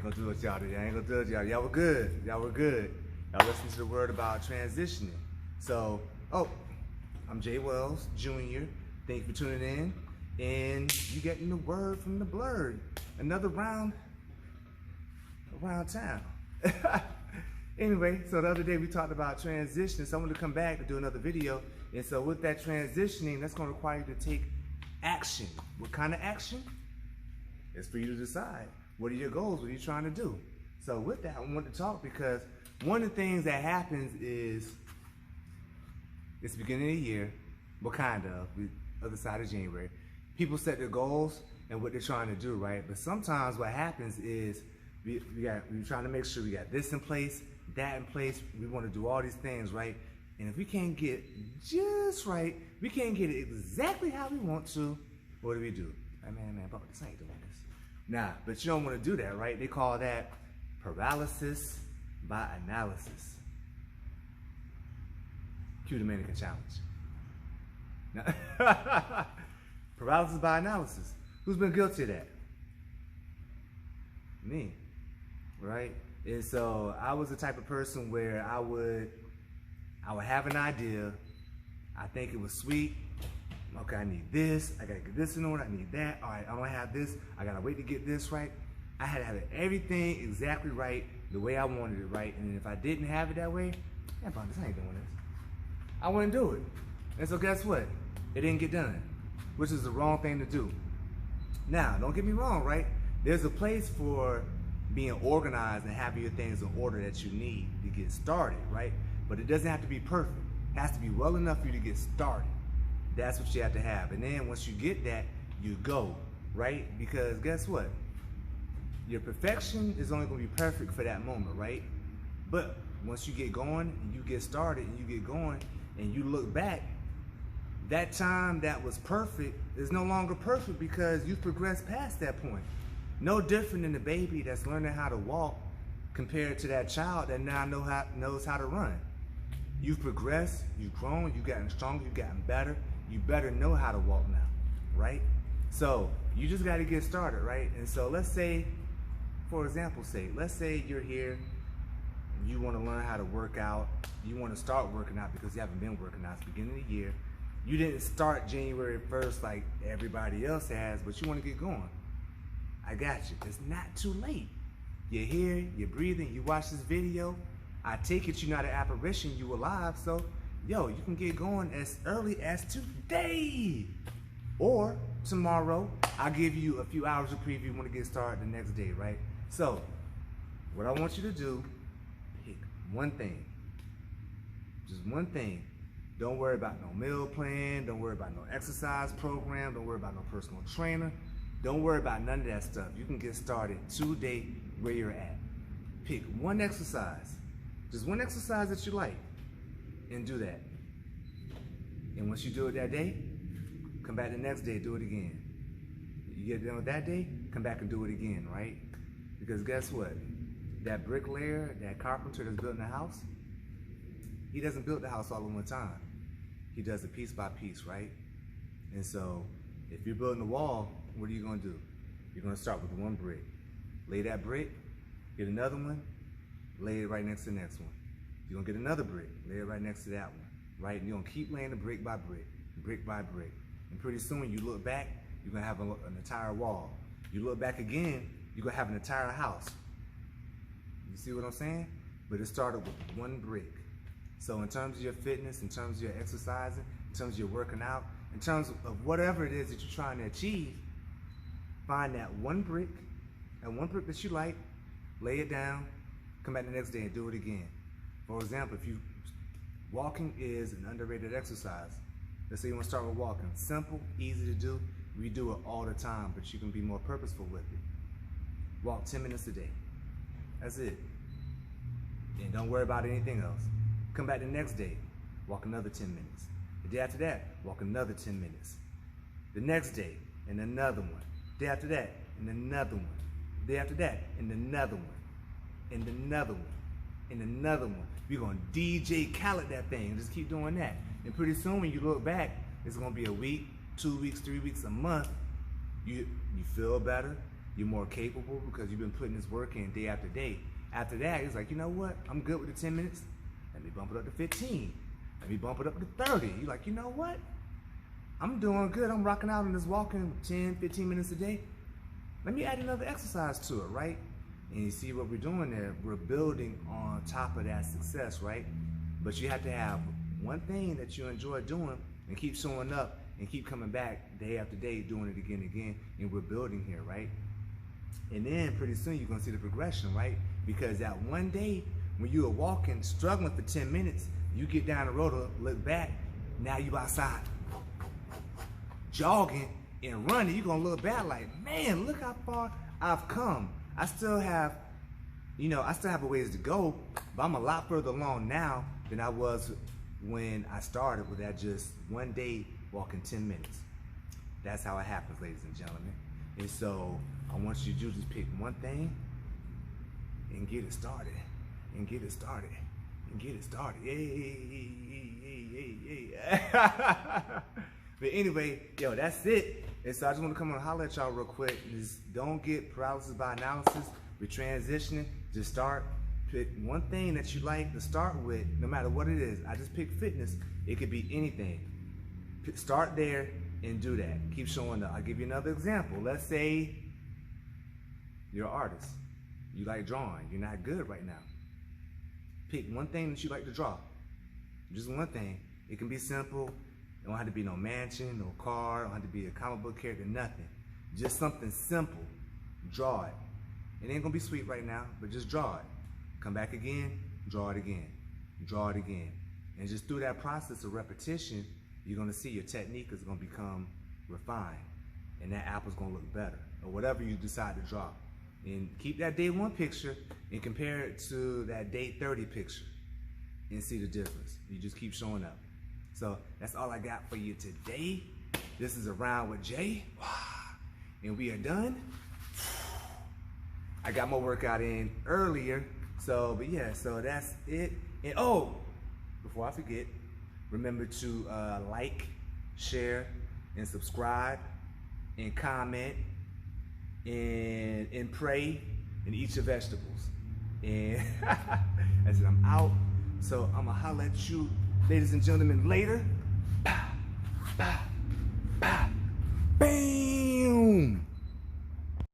gonna do it with y'all today. I ain't gonna do it with y'all. Y'all were good. Y'all were good. Y'all listened to the word about transitioning. So, I'm Jay Wells, Jr. Thank you for tuning in. And you getting the word from the blurred. Another round around town. Anyway, so the other day we talked about transitioning. So I'm gonna come back to do another video. And so with that transitioning, that's gonna require you to take action. What kind of action? It's for you to decide. What are your goals? What are you trying to do? So with that, I want to talk because one of the things that happens is it's the beginning of the year. What kind of? Other side of January. People set their goals and what they're trying to do, right? But sometimes what happens is we're trying to make sure we got this in place, that in place. We want to do all these things, right? And if we can't get just right, we can't get it exactly how we want to, what do we do? Hey, man, Papa, this ain't doing this. Nah, but you don't want to do that, right? They call that paralysis by analysis. Cue the mannequin challenge. Now, paralysis by analysis. Who's been guilty of that? Me, right? And so I was the type of person where I would have an idea. I think it was sweet. Okay, I need this. I gotta get this in order. I need that. All right, I don't have this. I gotta wait to get this right. I had to have everything exactly right, the way I wanted it right. And if I didn't have it that way, I ain't doing this. I wouldn't do it. And so guess what? It didn't get done, which is the wrong thing to do. Now, don't get me wrong, right? There's a place for being organized and having your things in order that you need to get started, right? But it doesn't have to be perfect. It has to be well enough for you to get started. That's what you have to have. And then once you get that, you go, right? Because guess what? Your perfection is only going to be perfect for that moment, right? But once you get going and you get started and you get going and you look back, that time that was perfect is no longer perfect because you've progressed past that point. No different than the baby that's learning how to walk compared to that child that now knows how to run. You've progressed, you've grown, you've gotten stronger, you've gotten better. You better know how to walk now, right? So you just got to get started, right? And so let's say, for example's sake, let's say you're here, you want to learn how to work out, you want to start working out because you haven't been working out. It's the beginning of the year. You didn't start January 1st like everybody else has, but you want to get going. I got you. It's not too late. You're here, you're breathing, you watch this video. I take it you're not an apparition, you alive, so yo, you can get going as early as today or tomorrow. I'll give you a few hours of preview. You want to get started the next day, right? So what I want you to do, pick one thing, just one thing. Don't worry about no meal plan. Don't worry about no exercise program. Don't worry about no personal trainer. Don't worry about none of that stuff. You can get started today where you're at. Pick one exercise, just one exercise that you like, and do that. And once you do it that day, come back the next day, do it again. You get done with that day, come back and do it again, right? Because guess what? That bricklayer, that carpenter that's building the house, he doesn't build the house all in one time. He does it piece by piece, right? And so if you're building a wall, what are you gonna do? You're gonna start with one brick. Lay that brick, get another one, lay it right next to the next one. You're gonna get another brick, lay it right next to that one, right? And you're gonna keep laying it brick by brick, brick by brick. And pretty soon when you look back, you're gonna have an entire wall. You look back again, you're gonna have an entire house. You see what I'm saying? But it started with one brick. So in terms of your fitness, in terms of your exercising, in terms of your working out, in terms of whatever it is that you're trying to achieve, find that one brick, and one brick that you like, lay it down, come back the next day and do it again. For example, if walking is an underrated exercise. Let's say you want to start with walking. Simple, easy to do. We do it all the time, but you can be more purposeful with it. Walk 10 minutes a day. That's it. And don't worry about anything else. Come back the next day, walk another 10 minutes. The day after that, walk another 10 minutes. The next day, and another one. Day after that, and another one. Day after that, and another one. And another one. And another one. We're gonna DJ Khaled that thing. Just keep doing that. And pretty soon when you look back, it's gonna be a week, 2 weeks, 3 weeks, a month. You feel better, You're more capable because you've been putting this work in day after day. After that, it's like, you know what? I'm good with the 10 minutes. Let me bump it up to 15. Let me bump it up to 30. You're like, you know what? I'm doing good. I'm rocking out and just walking 10, 15 minutes a day. Let me add another exercise to it, right? And you see what we're doing there. We're building on top of that success, right? But you have to have one thing that you enjoy doing and keep showing up and keep coming back day after day, doing it again and again. And we're building here, right? And then pretty soon you're gonna see the progression, right? Because that one day when you were walking, struggling for 10 minutes, you get down the road, look back, now you outside, jogging and running. You're gonna look back like, man, look how far I've come. I still have a ways to go, but I'm a lot further along now than I was when I started with that just one day walking 10 minutes. That's how it happens, ladies and gentlemen. And so I want you to just pick one thing and get it started, and get it started, and get it started. But anyway, yo, that's it. And so I just want to come on and holler at y'all real quick. Just don't get paralysis by analysis. We're transitioning. Just start. Pick one thing that you like to start with, no matter what it is. I just picked fitness. It could be anything. Start there and do that. Keep showing up. I'll give you another example. Let's say you're an artist. You like drawing. You're not good right now. Pick one thing that you like to draw. Just one thing. It can be simple. It don't have to be no mansion, no car. It don't have to be a comic book character, nothing. Just something simple. Draw it. It ain't gonna be sweet right now, but just draw it. Come back again, draw it again, draw it again. And just through that process of repetition, you're gonna see your technique is gonna become refined, and that apple's gonna look better, or whatever you decide to draw. And keep that day 1 picture and compare it to that day 30 picture and see the difference. You just keep showing up. So that's all I got for you today. This is Around with Jay, and we are done. I got my workout in earlier, but yeah, so that's it. And oh, before I forget, remember to like, share, and subscribe, and comment, and pray, and eat your vegetables. And I said I'm out, so I'm gonna holler at you, ladies and gentlemen, later. Bye. Bye.